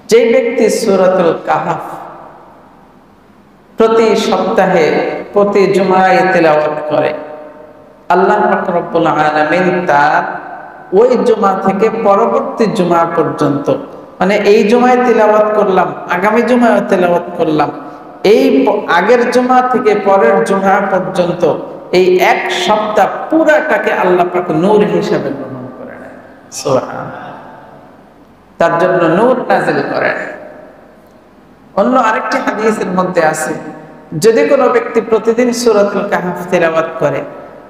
যে ব্যক্তি সূরাতুল কাহফ প্রতি সপ্তাহে প্রতি জুমায় তেলাওয়াত করে, আল্লাহ পাক রব্বুল আলামিন তার ওই জুমা থেকে পরবর্তী জুমা পর্যন্ত, মানে এই জুমায় তেলাওয়াত করলাম, আগামী জুমায় তেলাওয়াত করলাম, এই আগের জুমা থেকে পরের জুমা পর্যন্ত এই এক সপ্তাহ পুরাটাকে আল্লাহ পাক নূর হিসেবে গ্রহণ করে নেয়। সুবহানাল্লাহ, তার জন্য নূর নাযিল করেন। অন্য আরেকটি হাদিসের মধ্যে আছে, যদি কোনো ব্যক্তি প্রতিদিন সূরাতুল কাহফ তেলাওয়াত করে,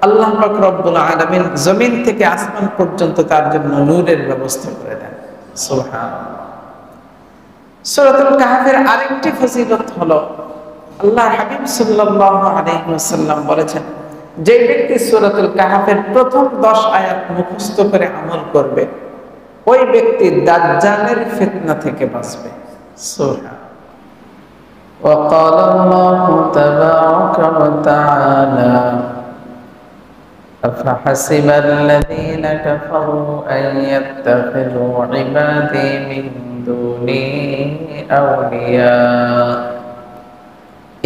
আল্লাহ পাক রব্বুল আলামিন জমিন থেকে আসমান পর্যন্ত তার জন্য নূরের ব্যবস্থা করে দেন। সুবহানাল্লাহ। সূরাতুল কাহফের আরেকটি ফজিলত হলো, আল্লাহর হাবিব সাল্লাল্লাহু আলাইহি ওয়াসাল্লাম বলেছেন, যে ব্যক্তি সূরাতুল কাহফের প্রথম 10 আয়াত মুখস্থ করে আমল করবে, ওই ব্যক্তি দাজ্জালের ফিতনা থেকে বাঁচবে। সুবহানাল্লাহ। وقال الله تبارك وتعالى أفحسب الذين كفروا أن يتخذوا عبادي من دوني أولياء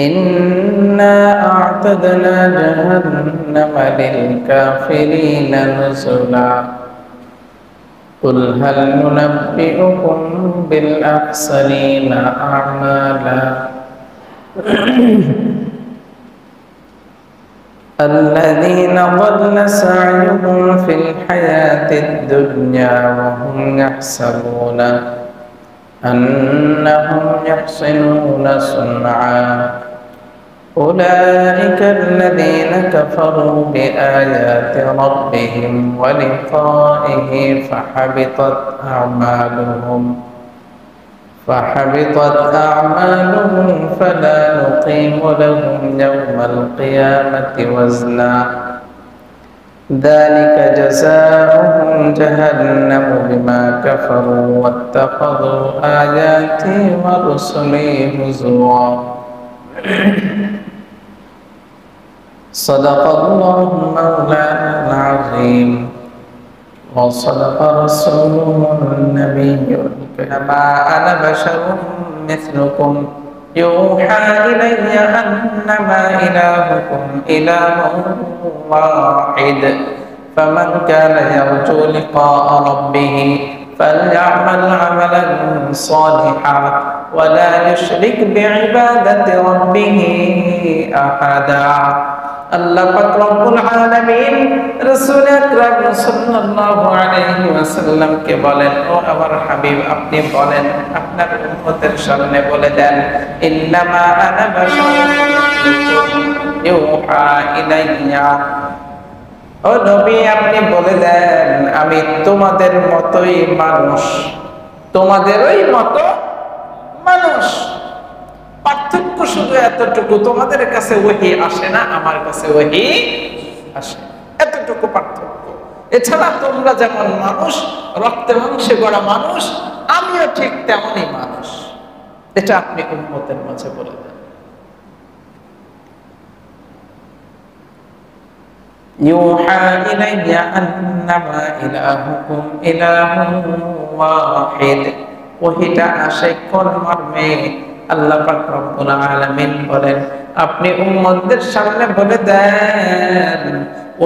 إنا أعتدنا جهنم للكافرين نزلا قل هل ننبئكم بالأخسرين أعمالا الذين ضل سعيهم في الحياة الدنيا وهم يحسبون أنهم يحسنون صنعا أولئك الذين كفروا بآيات ربهم ولقائه فحبطت أعمالهم فلا نقيم لهم يوم القيامة وزنا ذلك جزاؤهم جهنم بما كفروا واتخذوا آياتي ورسلي هزوا صدق الله مولانا العظيم وصدق رسوله النبي الكريم ما أنا بشر مثلكم يوحى إلي أنما إلهكم إله واحد فمن كان يرجو لقاء ربه فليعمل عملا صالحا ولا يشرك بعبادة ربه أحدا আল্লাহ পাক রব্বুল আলামিন রাসূল আকরাম সাল্লাল্লাহু আলাইহি ওয়াসাল্লাম কে বলেন, ও আমার হাবিব, আপনি বলেন, আপনার উম্মতের সামনে বলে দেন, ইন্নামা আনা বাশারুন ইউহা ইলাইয়া। ও নবী, আপনি বলে দেন, আমি তোমাদের মতোই মানুষ, তোমাদেরই মতো মানুষ। পার্থক্য শুধু এতটুকু, তোমাদের কাছে ওহী আসে না, আমার কাছে ওহী আসে, এতটুকু পার্থক্য। এছাড়া তোমরা যেমন মানুষ, রক্তে মাংসে গড়া মানুষ, আমিও ঠিক তেমনই মানুষ। এটা আপনি উম্মতের মাঝে বলে দেন। ইউহা ইলাইয়া আন্নামা ইলাহুকুম ইলাহুন ওয়াহিদ। ওহীটা আসে কোন মর্মে? আল্লাহ পাক রব্বুল আলামিন বলেন, আপনি উম্মতদের সামনে বলে দেন,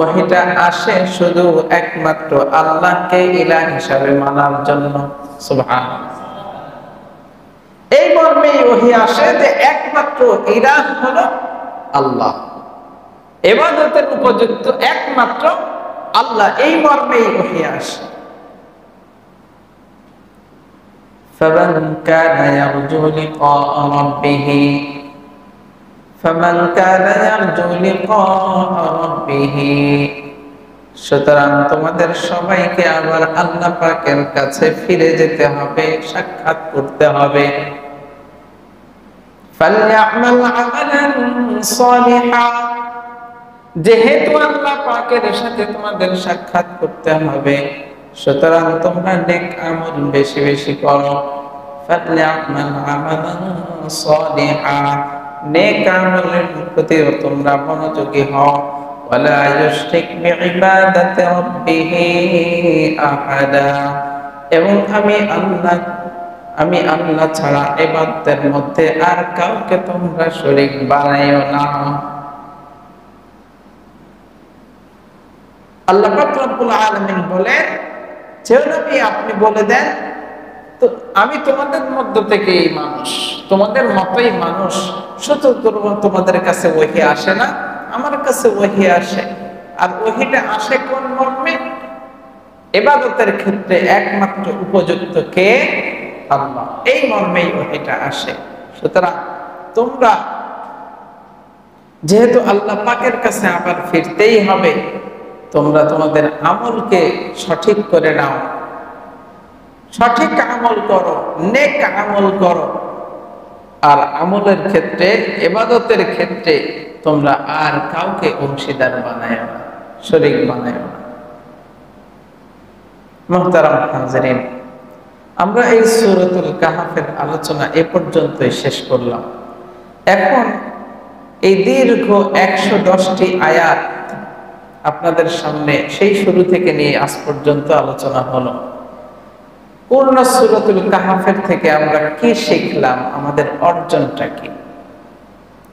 ওহীটা আসে শুধু একমাত্র আল্লাহকে ইলাহ হিসাবে মানার জন্য। সুবহানাল্লাহ। এই মর্মে ওহী আসে যে একমাত্র ইলাহ হলো আল্লাহ, ইবাদতের উপযুক্ত একমাত্র আল্লাহ, এই মর্মে ওহী আসে। فمن كان يرجو لقاء ربه সুতরাং তোমাদের সবাইকে আবার আল্লাহ পাকের কাছে ফিরে যেতে হবে, সাক্ষাৎ করতে হবে। فليعمل عملا صالحا, যেহেতু আল্লাহ পাকের সাথে তোমাদের সাক্ষাৎ করতে হবে, সুতরাং তোমরা নেক আমল বেশি বেশি করো। ফালইআমাল আমালান সালিহা, নেক আমলের প্রতি তোমরা মনোযোগী হও। ওয়ালা ইউশরিক বিইবাদাতি রাব্বিহি আহাদা, এবং আমি আল্লাহ আমি আল্লাহ ছাড়া ইবাদতের মধ্যে আর কাউকে তোমরা শরীক বানাইও না। আল্লাহ পাক রব্বুল আলামিন বলেন, যে নবী আপনি বলে দেন, তো আমি তোমাদের মধ্য থেকেই মানুষ, তোমাদের মতোই মানুষ, সুতরাং তোমাদের কাছে ওহী আসে না, আমার কাছে ওহী আসে। আর ওহীটা আসে কোন মর্মে? ইবাদতের ক্ষেত্রে একমাত্র উপযুক্ত কে? আল্লাহ। এই মর্মেই ওহীটা আসে। সুতরাং তোমরা যেহেতু আল্লাহ পাকের কাছে আবার ফিরতেই হবে, তোমরা তোমাদের আমলকে সঠিক করে নাও, সঠিক আমল করো, নেক আমল করো। আর আমলের ক্ষেত্রে, ইবাদতের ক্ষেত্রে তোমরা আর কাউকে অংশীদার বানায়ো না, শরীক বানায়ো না। মুহতারাম হাজিরিন, আমরা এই সূরাতুল কাহফের আলোচনা এ পর্যন্তই শেষ করলাম। এখন এই দীর্ঘ 110টি আয়াত আপনাদের সামনে সেই শুরু থেকে নিয়ে আজ পর্যন্ত আলোচনা হলো। পূর্ণ সূরাতুল কাহফের থেকে আমরা কি শিখলাম, আমাদের অর্জনটা কি,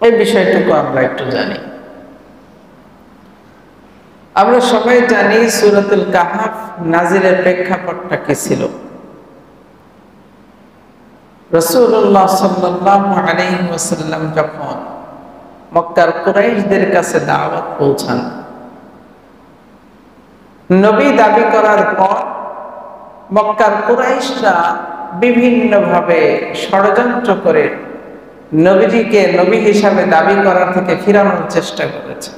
এই বিষয়টুকু আমরা একটু জানি। আমরা সবাই জানি সূরাতুল কাহফ নাজিলের প্রেক্ষাপটটা কি ছিল। রাসূলুল্লাহ সাল্লাল্লাহু আলাইহি ওয়াসাল্লাম যখন মক্কার কুরাইশদের কাছে দাওয়াত পৌঁছান, নবী দাবি করার পর মক্কার কুরাইশরা বিভিন্নভাবে ষড়যন্ত্র করে নবীজিকে নবী হিসাবে দাবি করার থেকে ফিরানোর চেষ্টা করেছে।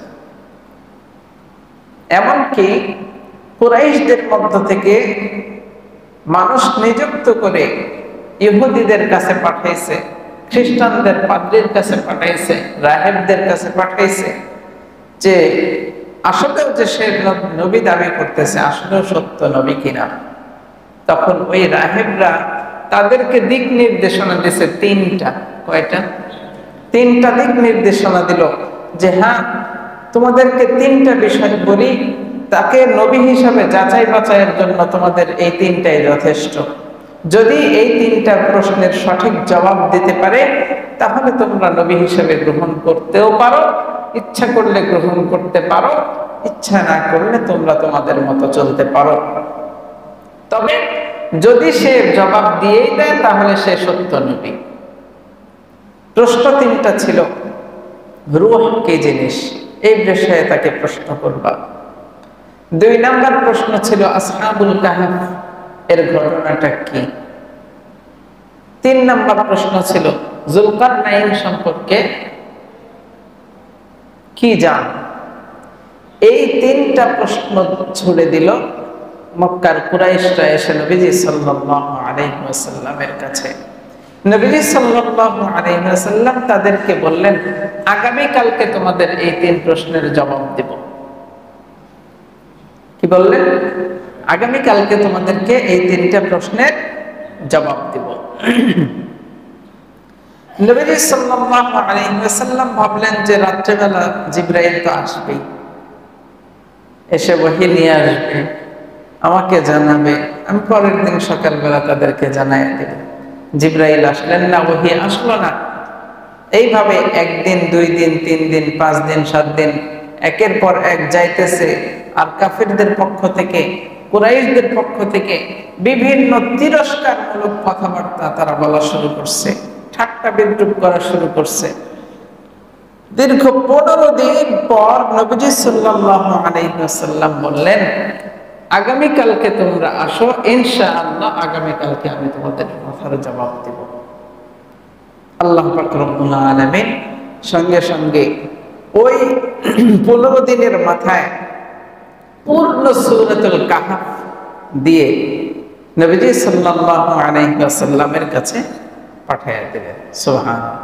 এমনকি কুরাইশদের মধ্য থেকে মানুষ নিযুক্ত করে ইহুদিদের কাছে পাঠাইছে, খ্রিস্টানদের পাদ্রীর কাছে পাঠাইছে, রাহেবদের কাছে পাঠাইছে, যে আসলেও যে সে নবী দাবি করতেছে আসলেও সত্য নবী কিনা। তখন ওই রাহেবরা তাদেরকে দিক নির্দেশনা দিয়েছে তিনটা। কয়টা? তিনটা দিক নির্দেশনা দিল, যে হ্যাঁ তোমাদেরকে তিনটা বিষয় বলি, তাকে নবী হিসাবে যাচাই বাছাইয়ের জন্য তোমাদের এই তিনটাই যথেষ্ট। যদি এই তিনটা প্রশ্নের সঠিক জবাব দিতে পারে তাহলে তোমরা নবী হিসেবে গ্রহণ করতেও পারো, ইচ্ছা করলে গ্রহণ করতে পারো, ইচ্ছা না করলে তোমরা তোমাদের মতো চলতে পারো। তবে যদি সে জবাব দিয়েই দেয় তাহলে সে সত্য নবী। প্রশ্ন তিনটা ছিল। রূহ কি জিনিস, এই বিষয়ে তাকে প্রশ্ন করবা। 2 নাম্বার প্রশ্ন ছিল আসহাবুল কাহফ এর ঘটনাটা কি। 3 নাম্বার প্রশ্ন ছিল যুলকারনাইন সম্পর্কে কি জান। এই 3টা প্রশ্ন ছুড়ে দিল মক্কার কুরাইশরা এসে নবীজি সাল্লাল্লাহু আলাইহি ওয়াসাল্লামের কাছে। নবীজি সাল্লাল্লাহু আলাইহি ওয়াসাল্লাম তাদেরকে বললেন, আগামী কালকে তোমাদের এই 3 প্রশ্নের জবাব দেব। কি বললেন? আগামী কালকে তোমাদেরকে এই 3টা প্রশ্নের জবাব দেব। নবীজি সাল্লাল্লাহু আলাইহি ওয়াসাল্লাম ভাবলেন যে রাত্রেবেলা জিবরাইল তো আসবেই, এসে ওহী নিয়ে আসবে, আমাকে জানাবে, আমি পরের দিন সকালবেলা তাদেরকে জানাই দেব। জিবরাইল আসলেন না, ওহী আসলো না। এইভাবে 1 দিন 2 দিন 3 দিন 5 দিন 7 দিন একের পর এক যাইতেছে। আর কাফিরদের পক্ষ থেকে, কুরাইশদের পক্ষ থেকে বিভিন্ন তিরস্কারমূলক কথাবার্তা তারা বলা শুরু করছে, ঠাট্টা বিদ্রূপ করা শুরু করছে। দীর্ঘ 15 দিন পর নবীজি সাল্লাল্লাহু আলাইহি ওয়াসাল্লাম বললেন, আগামী কালকে তোমরা আসো, ইনশাআল্লাহ আগামী কালকে আমি তোমাদের কথার জবাব দেব। আল্লাহ পাক রব্বুল আলামিন সঙ্গে সঙ্গে ওই 15 দিনের মাথায় পূর্ণ সূরাতুল কাহফ দিয়ে নবীজি সাল্লাল্লাহু আলাইহি ওয়াসাল্লামের কাছে পাঠিয়ে দিলেন। সুবহানাল্লাহ।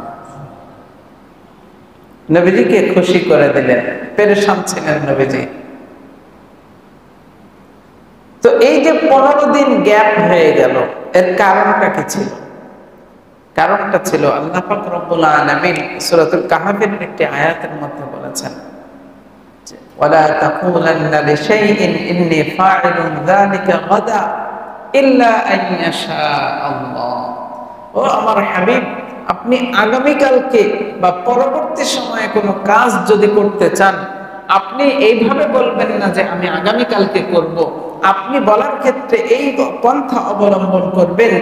নবীজিকে খুশি করে দিলেন, পেরেশান ছিলেন নবীজি। তো এই যে 15 দিন গ্যাপ হয়ে গেল, এর কারণটা কি ছিল? কারণটা ছিল আল্লাহ পাক রব্বুল আলামিন সূরাতুল কাহফের একটি আয়াতের মধ্যে বলেছেন, ওয়ালা তাকুলান্না লিশাইইন ইন্নী ফাইলুন যালিকা গাদা ইল্লা আন ইয়াশা আল্লাহ। ও আমার হাবিব, আপনি আগামীকালকে বা পরবর্তী সময়ে কোনো কাজ যদি করতে চান, আপনি এইভাবে বলবেন না যে আমি আগামীকালকে করব। আপনি বলার ক্ষেত্রে এই পন্থা অবলম্বন করবেন,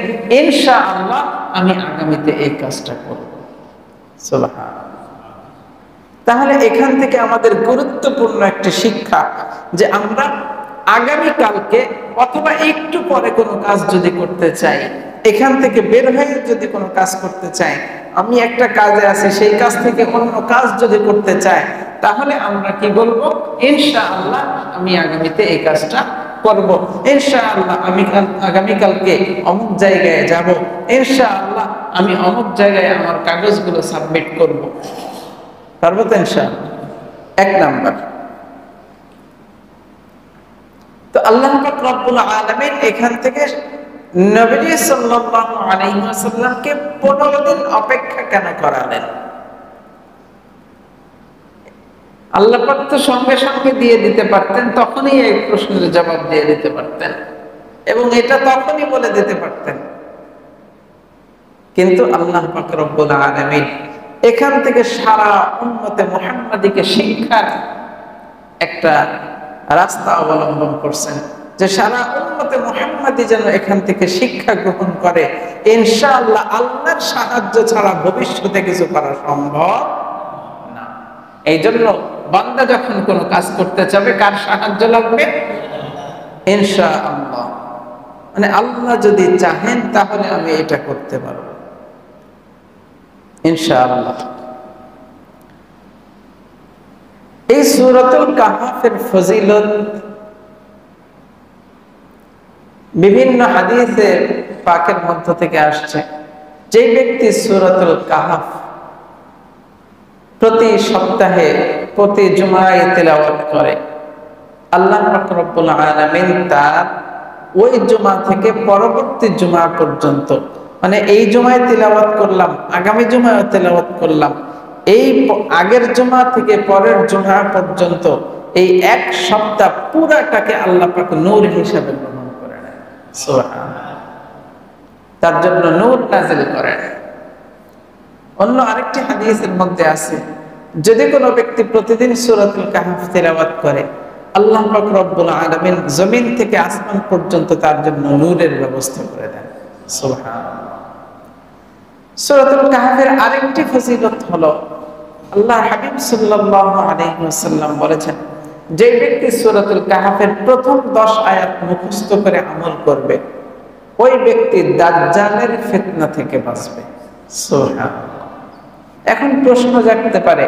ইনশাআল্লাহ আমি আগামীতে এই কাজটা করব। সুবহানাল্লাহ। তাহলে এখান থেকে আমাদের গুরুত্বপূর্ণ একটি শিক্ষা যে আমরা আগামীকালকে অথবা একটু পরে কোনো কাজ যদি করতে চাই, এখান থেকে বের হয়ে যদি কোনো কাজ করতে চাই, আমি একটা কাজে আছি, সেই কাজ থেকে অন্য কাজ যদি করতে চাই, তাহলে আমরা কি বলবো? ইনশাআল্লাহ আমি আগামীতে এই কাজটা করব, ইনশাআল্লাহ আমি আগামীকালকে অমুক জায়গায় যাব, ইনশাআল্লাহ আমি অমুক জায়গায় আমার কাগজগুলো সাবমিট করব। পারবো তো ইনশাআল্লাহ? এক নাম্বার। তো আল্লাহ পাক রব্বুল আলামিন এখান থেকে নবী সাল্লাল্লাহু আলাইহি ওয়াসাল্লামকে 15 দিন অপেক্ষা কেন করালেন? আল্লাহ পাক তো সঙ্গে সঙ্গে দিয়ে দিতে পারতেন, তখনই এই প্রশ্নের জবাব দিয়ে দিতে পারতেন এবং এটা তখনই বলে দিতে পারতেন, কিন্তু আল্লাহ পাক রব্বুল আলামিন এখান থেকে সারা উম্মতে মুহাম্মাদীকে শিক্ষার একটা রাস্তা অবলম্বন করছেন যে সারা উম্মতে মুহাম্মাদী যেন এখান থেকে শিক্ষা গ্রহণ করে। ইনশাআল্লাহ আল্লাহর সাহায্য ছাড়া ভবিষ্যতে কিছু করা সম্ভব না। এই জন্য বান্দা যখন কোনো কাজ করতে চাবে, কার সাহায্য লাগবে? ইনশাআল্লাহ, মানে আল্লাহ যদি চাহেন তাহলে আমি এটা করতে পারবো ইনশাআল্লাহ। এই সূরাতুল কাহফের ফজিলত বিভিন্ন হাদিসে পাকের মধ্য থেকে আসছে। যে ব্যক্তি সূরাতুল কাহফ প্রতি সপ্তাহে প্রতি জুমায় তেলাওয়াত করে, আল্লাহ পাক রব্বুল আলামিন তার ওই জুমা থেকে পরবর্তী জুমা পর্যন্ত, মানে এই জুমায় তেলাওয়াত করলাম, আগামী জুমায় তেলাওয়াত করলাম, এই আগের জুমা থেকে পরের জুমা পর্যন্ত এই এক সপ্তাহ পুরাটাকে আল্লাহ পাক নূর হিসাবে গ্রহণ করে নেয়। সুবহানাল্লাহ। তার জন্য নূর নাযিল করেন। অন্য আরেকটি হাদিসের মধ্যে আছে, যদি কোনো ব্যক্তি প্রতিদিন সূরাতুল কাহফ তেলাওয়াত করে, আল্লাহ পাক রব্বুল আলামিন জমিন থেকে আসমান পর্যন্ত তার জন্য নূরের ব্যবস্থা করে দেন। সুবহানাল্লাহ। সূরাতুল কাহফের আরেকটি ফজিলত হলো, আল্লাহর হাবিব সাল্লাল্লাহু আলাইহি ওয়াসাল্লাম বলেছেন, যে ব্যক্তি সূরাতুল কাহফের প্রথম 10 আয়াত মুখস্থ করে আমল করবে, ওই ব্যক্তি দাজ্জালের ফিতনা থেকে বাঁচবে। সুবহানাল্লাহ। এখন প্রশ্ন জাগতে পারে,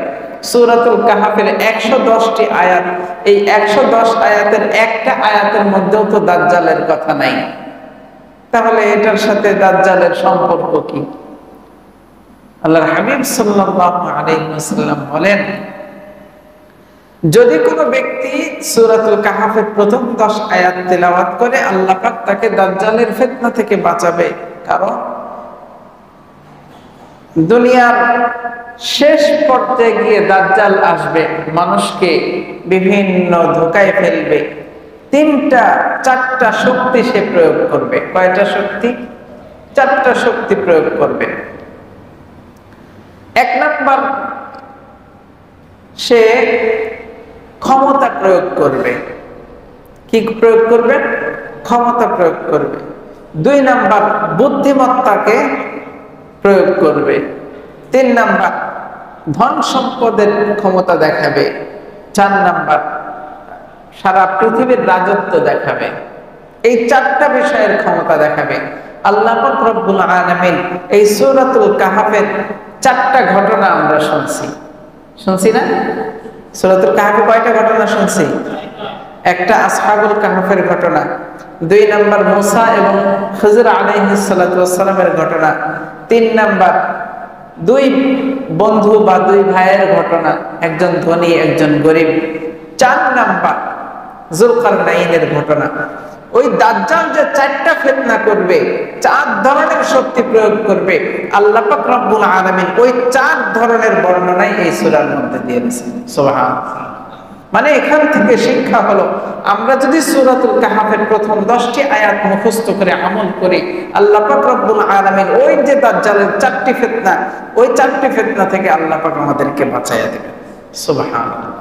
সূরাতুল কাহফের 110টি আয়াত, এই 110 আয়াতের একটা আয়াতের মধ্যেও তো দাজ্জালের কথা নাই, তাহলে এটার সাথে দাজ্জালের সম্পর্ক কি? আল্লাহর হাবিব সাল্লাল্লাহু আলাইহি ওয়াসাল্লাম বলেন, যদি কোনো ব্যক্তি সূরাতুল কাহফের প্রথম 10 আয়াত তেলাওয়াত করে, আল্লাহ পাক তাকে দাজ্জালের ফিতনা থেকে বাঁচাবে। কারণ দুনিয়ার শেষ পর্যায়ে গিয়ে দাজ্জাল আসবে, মানুষকে বিভিন্ন ধোঁকায় ফেলবে, 4টা শক্তি সে প্রয়োগ করবে। কয়টা শক্তি? 4টা শক্তি প্রয়োগ করবে। 1 নাম্বার, সে ক্ষমতা প্রয়োগ করবে। কি প্রয়োগ করবে? ক্ষমতা প্রয়োগ করবে। 2 নাম্বার, বুদ্ধিমত্তাকে প্রয়োগ করবে। 3 নাম্বার, ধন সম্পদের ক্ষমতা দেখাবে। 4 নাম্বার, সারা পৃথিবীর রাজত্ব দেখাবে। এই 4টা বিষয়ের ক্ষমতা দেখাবে। আল্লাহ পাক রব্বুল আলামিন এই সূরাতুল কাহফের 4টা ঘটনা আমরা শুনছি না? সূরাতুল কাহফে কয়টা ঘটনা শুনছি? একটা আসহাবুল কাহফের ঘটনা, 2 নাম্বার মুসা এবং খিজর আলাইহিস সালাতু ওয়াস সালামের ঘটনা, 3 নাম্বার 2 বন্ধু বা 2 ভাইয়ের ঘটনা, একজন ধনী একজন গরিব, 4 নাম্বার যুলকারনাইনের ঘটনা। ওই দাজ্জাল যে 4টা ফিতনা করবে, 4 ধরনের শক্তি প্রয়োগ করবে, আল্লাহ পাক রব্বুল আলামিন ওই 4 ধরনের বর্ণনাই এই সূরার মধ্যে দিয়ে দিয়েছেন। সুবহানাল্লাহ। মানে এখান থেকে শিক্ষা হলো, আমরা যদি সূরাতুল কাহাফের প্রথম 10টি আয়াত মুখস্থ করে আমল করি, আল্লাহ পাক রব্বুল আলামিন ওই যে দাজ্জালের 4টি ফিতনা, ওই 4টি ফিতনা থেকে আল্লাহ পাক আমাদেরকে বাঁচাইয়া দিবেন। সুবহানাল্লাহ।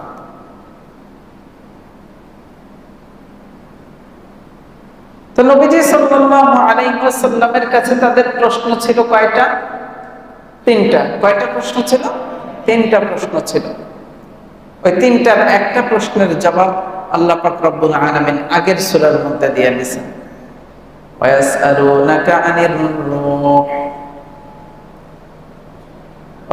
তো নবীজি সাল্লাল্লাহু আলাইহি ওয়াসাল্লামের কাছে তাদের প্রশ্ন ছিল কয়টা? 3টা। কয়টা প্রশ্ন ছিল? 3টা প্রশ্ন ছিল। ওই 3টার একটা প্রশ্নের জবাব আল্লাহ পাক রব্বুল আলামিন আগের সূরার মধ্যে দিয়ে দিয়েছেন। ওয়ায়াসআলুনাকা আনির রূহ,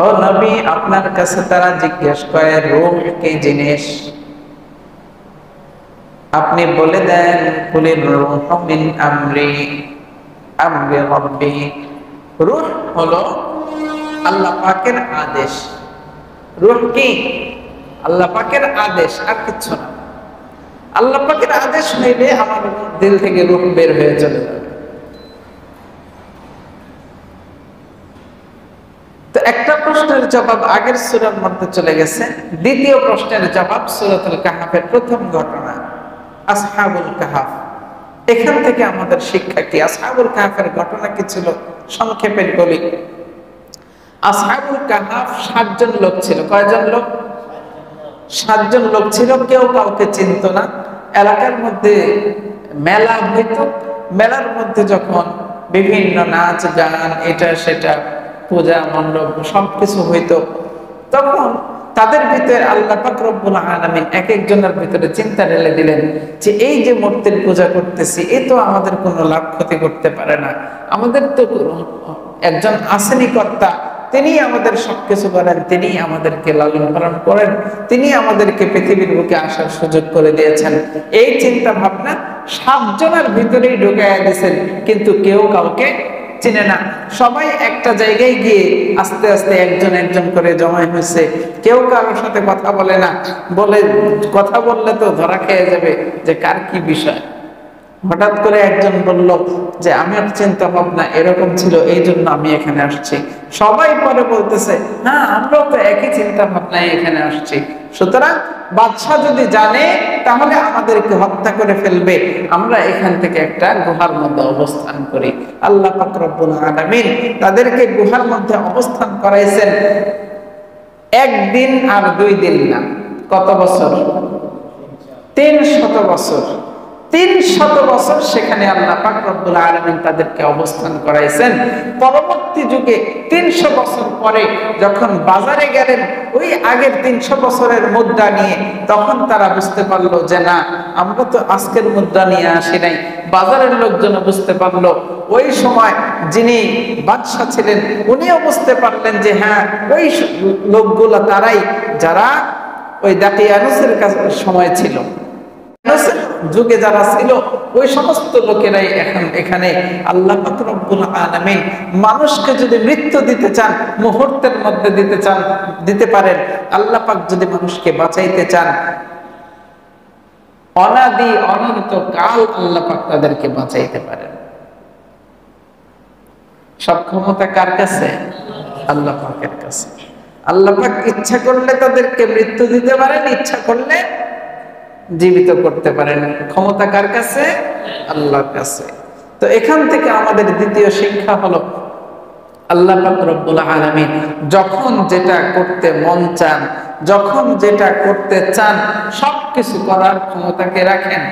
ও নবী আপনার কাছে তারা জিজ্ঞেস করে রূহ কি জিনিস, আপনি বলে দেন কুলির রূহু মিন আমরি রাব্বি। রূহ হলো আল্লাহ পাকের আদেশ। রূহ কি? আল্লাহ পাকের আদেশ, আর কিছু না। আল্লাহ পাকের আদেশ হইলে আমার দিল থেকে রূহ বের হয়ে চলে যাবে। তো একটা প্রশ্নের জবাব আগের সূরার মধ্যে চলে গেছে। দ্বিতীয় প্রশ্নের জবাব সূরাতুল কাহাফের প্রথম ঘটনা আসহাবুল কাহাফ। এখান থেকে আমাদের শিক্ষা কি? আসহাবুল কাহাফের ঘটনা কি ছিল সংক্ষেপে বলি। আসহাবুল কাহাফ 7 জন লোক ছিল। কয়জন লোক? 7 জন লোক ছিল। কেউ কাউকে চিনত না। এলাকার মধ্যে মেলা হইতো। মেলার মধ্যে যখন বিভিন্ন নাচ গান এটা সেটা পূজা মণ্ডপ সবকিছু হইতো, তখন তাদের ভিতরে আল্লাহ পাক রব্বুল আলামিন এক একজনের ভিতরে চিন্তা ঢেলে দিলেন যে এই যে মূর্তির পূজা করতেছি এ তো আমাদের কোনো লাভ ক্ষতি করতে পারে না, আমাদের তো একজন আসেনি কর্তা, তিনি আমাদের সবকিছু করেন, তিনি আমাদেরকে লালন পালন করেন, তিনি আমাদেরকে পৃথিবীর বুকে আসার সুযোগ করে দিয়েছেন। এই চিন্তা ভাবনা 7 জনের ভিতরেই ঢুকাইয়া দিয়েছেন, কিন্তু কেউ কাউকে চিনে না। সবাই একটা জায়গায় গিয়ে আস্তে আস্তে একজন একজন করে জমায় হয়েছে। কেউ কারোর সাথে কথা বলে না, বলে কথা বললে তো ধরা খেয়ে যাবে যে কার কি বিষয়। হঠাৎ করে একজন বলল যে আমার চিন্তা ভাবনা এরকম ছিল, এই জন্য আমি এখানে আসছি। সবাই পরে বলতেছে হ্যাঁ আমরাও তো একই চিন্তা ভাবনায় এখানে আসছি। সুতরাং বাদশাহ যদি জানে তাহলে আমাদেরকে হত্যা করে ফেলবে, আমরা এখান থেকে একটা গুহার মধ্যে অবস্থান করি। আল্লাহ পাক রব্বুল আলামিন তাদেরকে গুহার মধ্যে অবস্থান করাইছেন 1 দিন আর 2 দিন না। কত বছর? 300 বছর। 300 বছর সেখানে আল্লাহ পাক রব্বুল আলামিন তাদেরকে অবস্থান করাইছেন। পরবর্তী যুগে 300 বছর পরে যখন বাজারে গেলেন ওই আগের 300 বছরের মুদ্রা নিয়ে, তখন তারা বুঝতে পারলো যে না আমরা তো আজকের মুদ্রা নিয়ে আসি নাই। বাজারের লোকজন বুঝতে পারলো, ওই সময় যিনি বাদশা ছিলেন উনিও বুঝতে পারলেন যে হ্যাঁ ওই লোকগুলো তারাই যারা ওই দাকিয়ানুসের সময় ছিল, যুগে যারা ছিল ওই সমস্ত লোকেরাই এখন এখানে। আল্লাহ পাক রব্বুল আলামিন মানুষকে যদি মৃত্যু দিতে চান মুহূর্তের মধ্যে দিতে পারেন। আল্লাহ পাক যদি মানুষকে বাঁচাইতে চান অনাদি অনন্ত কাল আল্লাহ পাক তাদেরকে বাঁচাইতে পারেন। সব ক্ষমতা কার কাছে? আল্লাহ পাকের কাছে। আল্লাহ পাক ইচ্ছা করলে তাদেরকে মৃত্যু দিতে পারেন, ইচ্ছা করলে জীবিত করতে পারেন। ক্ষমতা কার কাছে? আল্লাহর কাছে। তো এখান থেকে আমাদের দ্বিতীয় শিক্ষা হলো আল্লাহ পাক রব্বুল আলামিন যখন যেটা করতে মন চান, যখন যেটা করতে চান সবকিছু করার ক্ষমতাকে রাখেন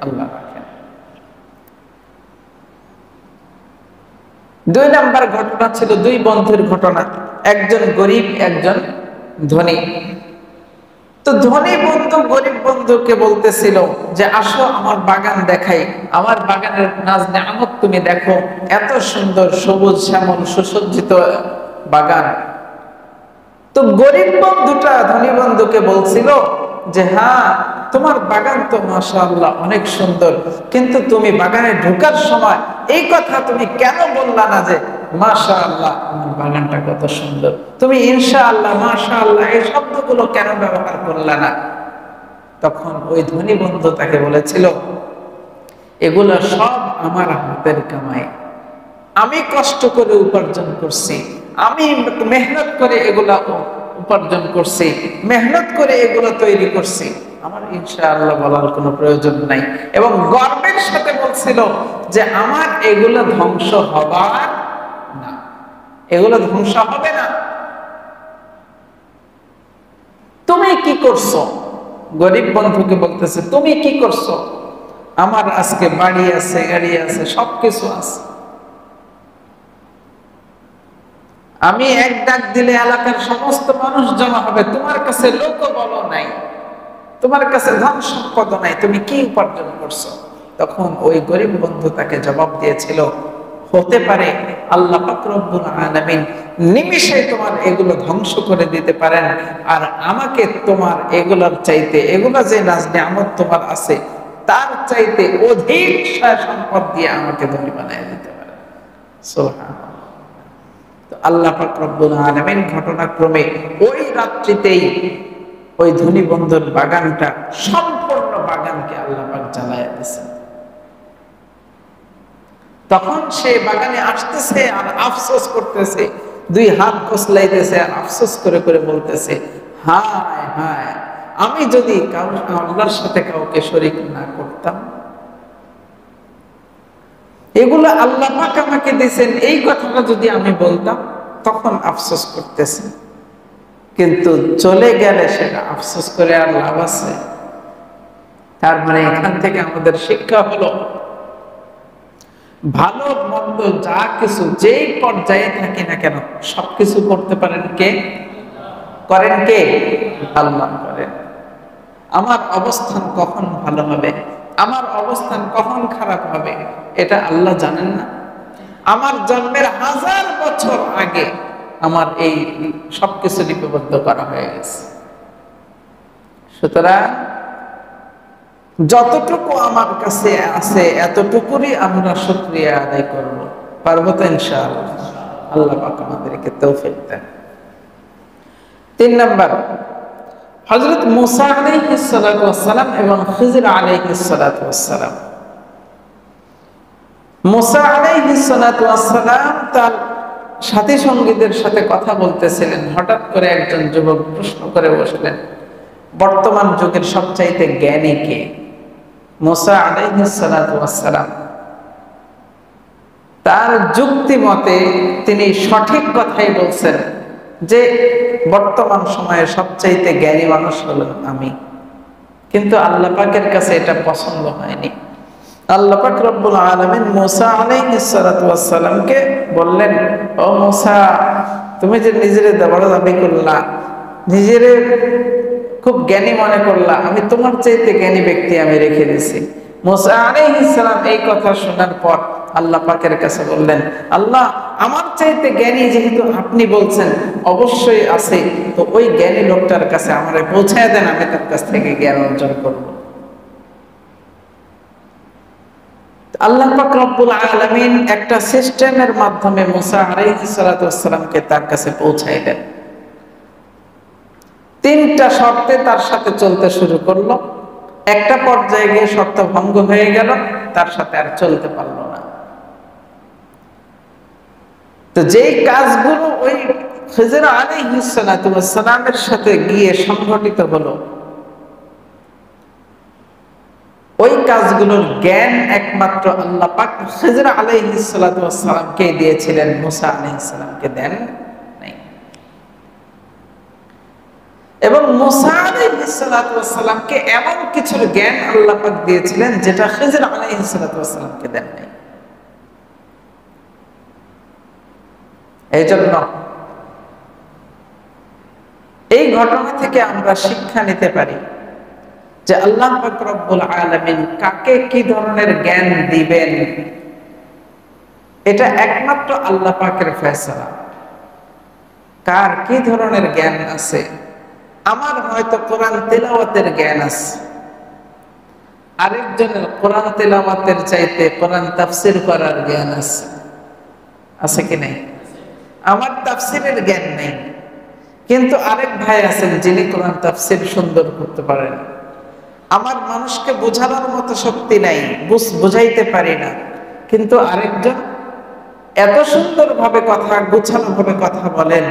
আল্লাহ রাখেন। 2 নাম্বার ঘটনা ছিল 2 বন্ধুর ঘটনা, একজন গরিব একজন ধনী। তো ধনী বন্ধু গরিব বন্ধুকে বলতেছিল যে আসো আমার বাগান দেখাই, আমার বাগানের নাজ নেয়ামত তুমি দেখো, এত সুন্দর সবুজ শ্যামল সুসজ্জিত বাগান। তো গরিব বন্ধুটা ধনী বন্ধুকে বলছিল যে হ্যাঁ তোমার বাগান তো মাশাআল্লাহ অনেক সুন্দর, কিন্তু তুমি বাগানে ঢোকার সময় এই কথা তুমি কেন বললা না যে মাশাআল্লাহ আমার বাগানটা কত সুন্দর, তুমি ইনশাআল্লাহ মাশাআল্লাহ এই শব্দগুলো কেন ব্যবহার করলা না? তখন ওই ধনী বন্ধু তাকে বলেছিল এগুলো সব আমার হাতের কামাই, আমি কষ্ট করে উপার্জন করছি, আমি মেহনত করে এগুলা উপার্জন করছি, মেহনত করে এগুলো তৈরি করছি। আমার ইনশাআল্লাহ বলার কোনো প্রয়োজন নাই, এবং গর্বের সাথে বলছিল যে আমার এগুলো ধ্বংস হবার না, এগুলো ধ্বংস হবে না। তুমি কি করছো? গরিব বন্ধুকে বলতেছে, তুমি কি করছো? আমার আজকে বাড়ি আছে, গাড়ি আছে, সবকিছু আছে, আমি এক ডাক দিলে এলাকার সমস্ত মানুষ জমা হবে, তোমার কাছে লোকবল নাই, তোমার কাছে ধন সম্পদ নাই, তুমি কি উপার্জন করছো? তখন ওই গরিব বন্ধু তাকে জবাব দিয়েছিল, হতে পারে আল্লাহ পাক রব্বুল আলামিন নিমিষে তোমার এগুলো ধ্বংস করে দিতে পারেন, আর আমাকে তোমার এগুলোর চাইতে, এগুলো যে নাজ নিয়ামত তোমার আছে তার চাইতে অধিক সম্পদ দিয়ে আমাকে ধনী বানিয়ে দিতে পারেন। সুবহানাল্লাহ। তো আল্লাহ পাক রব্বুল আলামিন ঘটনাক্রমে ওই রাত্রিতেই ওই ধনী বন্ধুর বাগানটা, সম্পূর্ণ বাগানকে আল্লাহ পাক জ্বালায়া দিয়েছেন। তখন সে বাগানে আসতেছে আর আফসোস করতেছে, দুই হাত কসলাইতেছে আর আফসোস করে করে বলতেছে, হায় হায়, আমি যদি আল্লাহর সাথে কাউকে শরীক না করতাম, এগুলো আল্লাহ পাক আমাকে দিয়েছেন, এই কথাটা যদি আমি বলতাম, তখন আফসোস করতেছে। কিন্তু চলে গেলে সেটা আফসোস করে আর লাভ আছে? তার মানে এখান থেকে আমাদের শিক্ষা হলো, ভালো মন্দ যা কিছু যেই পর্যায়ে থাকি না কেন, সবকিছু করতে পারেন কে? করেন কে? আল্লাহ করেন। আমার অবস্থান কখন ভালো হবে, আমার অবস্থান কখন খারাপ হবে, এটা আল্লাহ জানেন না? আমার জন্মের 1000 বছর আগে আমার এই সবকিছু লিপিবদ্ধ করা হয়ে গেছে। সুতরাং যতটুকু আমার কাছে আছে এতটুকুরই আমরা শুকরিয়া আদায় করব, পারবো তো ইনশাআল্লাহ? আল্লাহ পাক আমাদেরকে তৌফিক দেন। 3 নাম্বার, হযরত মুসা আলাইহিস সালাতু ওয়াস সালাম এবং খিজর আলাইহিস সালাতু ওয়াস সালাম। মুসা আলাইহিস সালাতু ওয়াস সালাম তার সাথী সঙ্গীদের সাথে কথা বলতেছিলেন, হঠাৎ করে একজন যুবক প্রশ্ন করে বসলেন, বর্তমান যুগের সবচাইতে জ্ঞানী কে? মুসা আলাইহিস সালাতু ওয়াস সালাম তার যুক্তি মতে তিনি সঠিক কথাই বলছেন যে বর্তমান সময়ে সবচাইতে জ্ঞানী মানুষ হলেন আমি। কিন্তু আল্লাহ পাকের কাছে এটা পছন্দ হয়নি। আল্লাহ পাক রব্বুল আলামিন মুসা আলাইহিস সালাতু ওয়াস সালামকে বললেন, ও মুসা, তুমি যে নিজেরে বড় দাবি করলা, নিজেরে খুব জ্ঞানী মনে করলা, আমি তোমার চাইতে জ্ঞানী ব্যক্তি আমি রেখে দিয়েছি। মুসা আলাইহিস সালাম এই কথা শোনার পর আল্লাহ পাকের কাছে বললেন, আল্লাহ, আমার চাইতে জ্ঞানী যেহেতু আপনি বলছেন অবশ্যই আছে, তো ওই জ্ঞানী লোকটার কাছে আমারে পৌঁছায় দেন, আমি তার কাছ থেকে জ্ঞান অর্জন করব। আল্লাহ পাক রব্বুল আলামিন একটা সিস্টেমের মাধ্যমে মুসা আলাইহিস সালাতু ওয়াস সালামকে তার কাছে পৌঁছায় দেন। 3টা শর্তে তার সাথে চলতে শুরু করলো। একটা পর্যায়ে গিয়ে শর্ত ভঙ্গ হয়ে গেল, তার সাথে আর চলতে পারলো না। তো যেই কাজগুলো ওই খিজর আলাইহিস সালাতু ওয়াস সালামের সাথে গিয়ে সংঘটিত হলো, ওই কাজগুলোর জ্ঞান একমাত্র আল্লাহ পাক খিজর আলাইহিস সালাতু ওয়াস সালামকে দিয়েছিলেন, মুসা আলাইহিস সালামকে দেন নাই। এবং মুসা আলাইহিস সালাতু ওয়াস সালামকে এমন কিছুর জ্ঞান আল্লাহ পাক দিয়েছিলেন যেটা খিজর আলাইহিস সালাতু ওয়াস সালামকে দেন নাই। এইজন্য এই ঘটনা থেকে আমরা শিক্ষা নিতে পারি যে আল্লাহ পাক রব্বুল আলামিন কাকে কি ধরনের জ্ঞান দিবেন এটা একমাত্র আল্লাহ পাকের ফয়সালা। কার কি ধরনের জ্ঞান আছে? আমার হয়তো কোরআন তেলাওয়াতের জ্ঞান আছে, আরেকজনের কোরআন তেলাওয়াতের চাইতে কোরআন তাফসীর করার জ্ঞান আছে, আছে কি নাই? আমার তাফসীরের জ্ঞান নেই, কিন্তু আরেক ভাই আছেন যিনি কোরআন তাফসীর সুন্দর করতে পারেন। আমার মানুষকে বোঝানোর মতো শক্তি নাই, বুঝাইতে পারি না, কিন্তু আরেকজন এত সুন্দরভাবে কথা, গোছানো ভাবে কথা বলেন,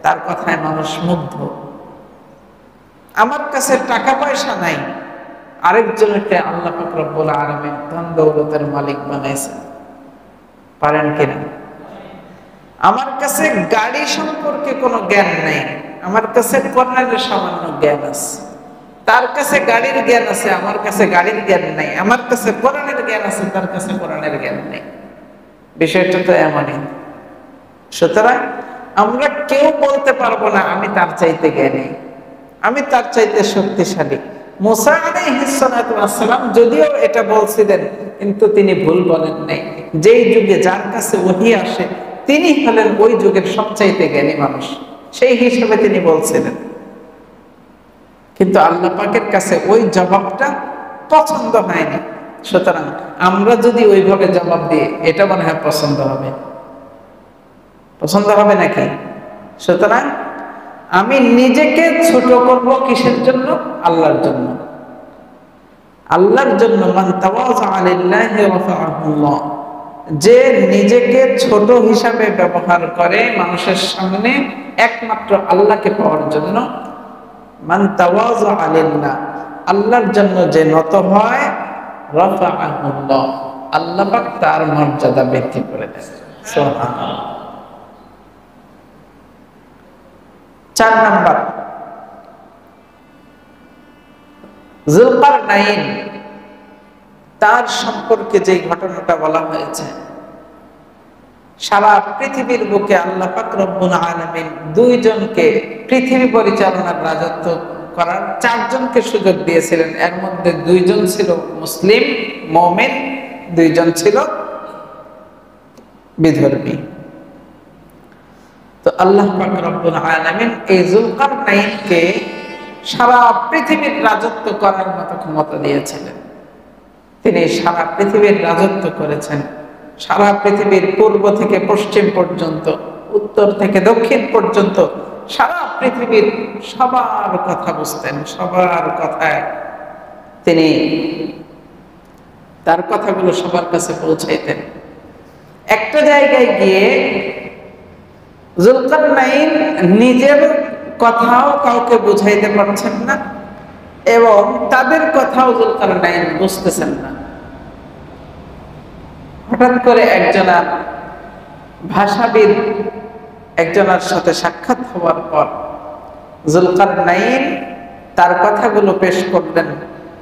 তার কথায় মানুষ মুগ্ধ। আমার কাছে টাকা পয়সা নাই, আরেকজনকে আল্লাহ পাক রব্বুল আলামিন ধন দৌলতের মালিক বানাইছেন, পারেন কিনা? আমার কাছে গাড়ি সম্পর্কে কোনো জ্ঞান নেই, আমার কাছে কোরআনের সামান্য জ্ঞান আছে। তার কাছে গাড়ির জ্ঞান আছে, আমার কাছে গাড়ির জ্ঞান নেই। আমার কাছে কোরআনের জ্ঞান আছে, তার কাছে কোরআনের জ্ঞান নেই। বিষয়টা তো এমনই। সুতরাং আমরা কেউ বলতে পারবো না আমি তার চাইতে জ্ঞানী, আমি তার চাইতে শক্তিশালী। মুসা আলাইহিস সালাতু ওয়াস সালাম যদিও এটা বলছিলেন, কিন্তু তিনি ভুল বলেন নাই। যেই যুগে যার কাছে ওহী আসে তিনি হলেন ওই যুগের সবচাইতে জ্ঞানী মানুষ, সেই হিসেবে তিনি বলছিলেন। কিন্তু আল্লাহ পাকের কাছে ওই জবাবটা পছন্দ হয়নি। সুতরাং আমরা যদি ওইভাবে জবাব দিই, এটা মনে হয় পছন্দ হবে, পছন্দ হবে নাকি? সুতরাং আমি নিজেকে ছোট করব কিসের জন্য? আল্লাহর জন্য। আল্লাহর জন্য। মান তাওয়াযা লিল্লাহি রাফাআহুল্লাহ, যে নিজেকে ছোট হিসাবে ব্যবহার করে মানুষের সামনে একমাত্র আল্লাহকে পাওয়ার জন্য, মান তাওয়াযা লিল্লাহ, আল্লাহর জন্য যে নত হয়, রাফাআহুল্লাহ, আল্লাহ পাক তার মর্যাদা বৃদ্ধি করে দেন। সুবহানাল্লাহ। 4 নাম্বার, যুলকারনাইন, তার সম্পর্কে যে ঘটনাটা বলা হয়েছে, সারা পৃথিবীর বুকে আল্লাহ পাক রব্বুল আলামিন 2 জনকে পৃথিবী পরিচালনার রাজত্ব করার 4 জনকে সুযোগ দিয়েছিলেন। এর মধ্যে 2 জন ছিল মুসলিম মুমিন, 2 জন ছিল বিধর্মী। তো আল্লাহ পাক রব্বুল আলামিন এই যুলকারনাইনকে সারা পৃথিবীর রাজত্ব করার মতো ক্ষমতা দিয়েছিলেন। তিনি সারা পৃথিবীর রাজত্ব করেছেন। সারা পৃথিবীর পূর্ব থেকে পশ্চিম পর্যন্ত, উত্তর থেকে দক্ষিণ পর্যন্ত সারা পৃথিবীর সবার কথা বুঝতেন, সবার কথায় তিনি তার কথাগুলো সবার কাছে পৌঁছাইতেন। একটা জায়গায় গিয়ে যুলকারনাইন নিজের কথাও কাউকে বুঝাইতে পারছেন না এবং তাদের কথাও যুলকারনাইন বুঝতেছেন না। হঠাৎ করে একজনের ভাষাবিদ একজনের সাথে সাক্ষাৎ হওয়ার পর যুলকারনাইন তার কথাগুলো পেশ করলেন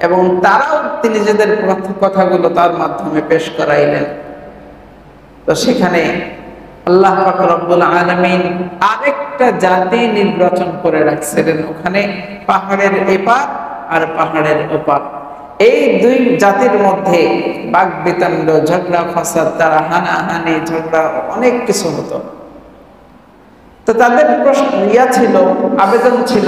এবং তারাও তিনি নিজেদের কথাগুলো তার মাধ্যমে পেশ করাইলেন। তো সেখানে আল্লাহ পাক রব্বুল আলামিন আরেকটা জাতি নির্বাচন করে রাখছিলেন, ওখানে পাহাড়ের এপার আর পাহাড়ের ওপার। এই 2 জাতির মধ্যে বাকবিতণ্ড, ঝগড়া ফাসাদ, তারা হানাহানি, ঝগড়া, অনেক কিছু হতো। তো তাদের প্রশ্ন ছিল, আবেদন ছিল,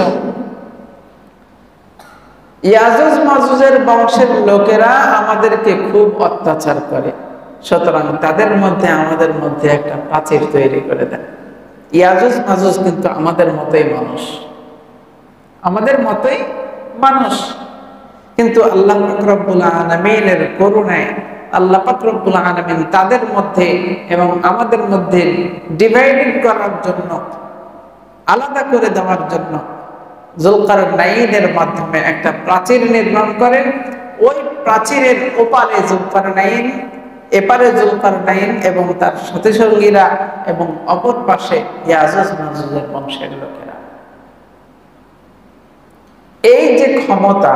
ইয়াজুজ মাজুজের বংশের লোকেরা আমাদেরকে খুব অত্যাচার করে, সুতরাং তাদের মধ্যে আমাদের মধ্যে একটা প্রাচীর তৈরি করে দেন। ইয়াজুজ মাজুজ কিন্তু আমাদের মতোই মানুষ, আমাদের মতোই মানুষ, কিন্তু আল্লাহ পাক রব্বুল আলামিনের করুণায় আল্লাহ পাক রব্বুল আলামিন তাদের মধ্যে এবং আমাদের মধ্যে ডিভাইডেড করার জন্য, আলাদা করে দেওয়ার জন্য যুলকারনাইনের মাধ্যমে একটা প্রাচীর নির্মাণ করেন। ওই প্রাচীরের ওপারে যুলকারনাইন, এপারে যুলকারনাইন এবং তার সাথী সঙ্গীরা, এবং অপর পাশে ইয়াজুজ মাজুজের বংশের লোকেরা। এই যে ক্ষমতা,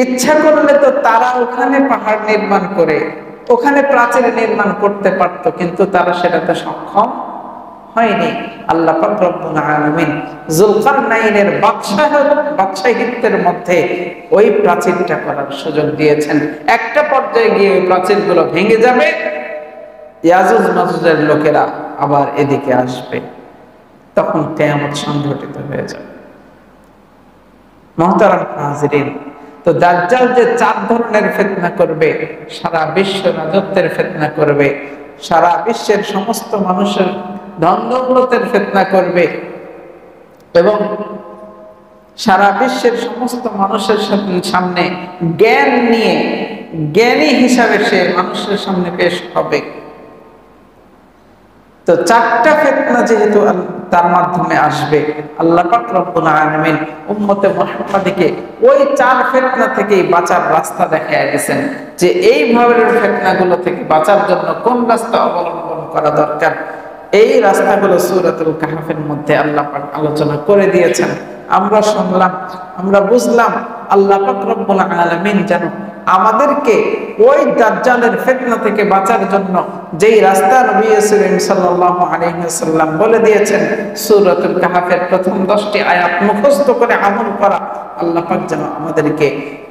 ইচ্ছা করলে তো তারা ওখানে পাহাড় নির্মাণ করে ওখানে প্রাচীর নির্মাণ করতে পারত, কিন্তু তারা সেটাতে সক্ষম হয়নি। আল্লাহ পাক রব্বুল আলামিন যুলকারনাইনের বাদশাহিত্বের মধ্যে ওই প্রাচীরটা করার সুযোগ দিয়েছেন। একটা পর্যায়ে গিয়ে ওই প্রাচীরগুলো ভেঙে যাবে, ইয়াজুজ মাজুজের লোকেরা আবার এদিকে আসবে, তখন কিয়ামত সংঘটিত হয়ে যাবে। মুহতারাম হাজিরিন, তো দাজ্জাল যে 4 ধরনের ফিতনা করবে, সারা বিশ্ব রাজত্বের ফিতনা করবে, সারা বিশ্বের সমস্ত মানুষের ধন দৌলতের ফিতনা করবে এবং সারা বিশ্বের সমস্ত মানুষের সামনে জ্ঞান নিয়ে জ্ঞানী হিসাবে সে মানুষের সামনে পেশ হবে। তো চারটা ফিতনা যেহেতু তার মাধ্যমে আসবে, আল্লাহ পাক রব্বুল আলামিন উম্মতে মুহাম্মাদীকে ওই চার ফিতনা থেকেই বাঁচার রাস্তা দেখায় গেছেন, যে এই ধরনের ফিতনাগুলো থেকে বাঁচার জন্য কোন রাস্তা অবলম্বন করা দরকার। এই রাস্তাগুলো সূরাতুল কাহফের মধ্যে আল্লাহ পাক আলোচনা করে দিয়েছেন। আমরা শুনলাম, আমরা বুঝলাম। আল্লাহ পাক রব্বুল আলামিন যেন আমাদেরকে ওই দাজ্জালের ফিতনা থেকে বাঁচার জন্য যেই রাস্তা নবী করিম সাল্লাল্লাহু আলাইহি ওয়াসাল্লাম বলে দিয়েছেন, সূরাতুল কাহফের প্রথম 10টি আয়াত মুখস্থ করে আমল করা, আল্লাহ পাক যেন আমাদেরকে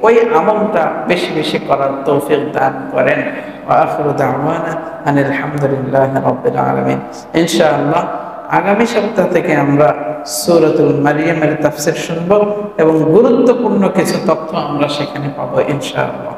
ওই আমলটা বেশি বেশি করার তৌফিক দান করেন। ওয়া আখিরু দাওয়ানা আনিল হামদুলিল্লাহি রাব্বিল আলামিন। ইনশাআল্লাহ আগামী সপ্তাহ থেকে আমরা সূরাতুল মারইয়ামের তাফসীর শুনব এবং গুরুত্বপূর্ণ কিছু তথ্য আমরা সেখানে পাবো ইনশাআল্লাহ।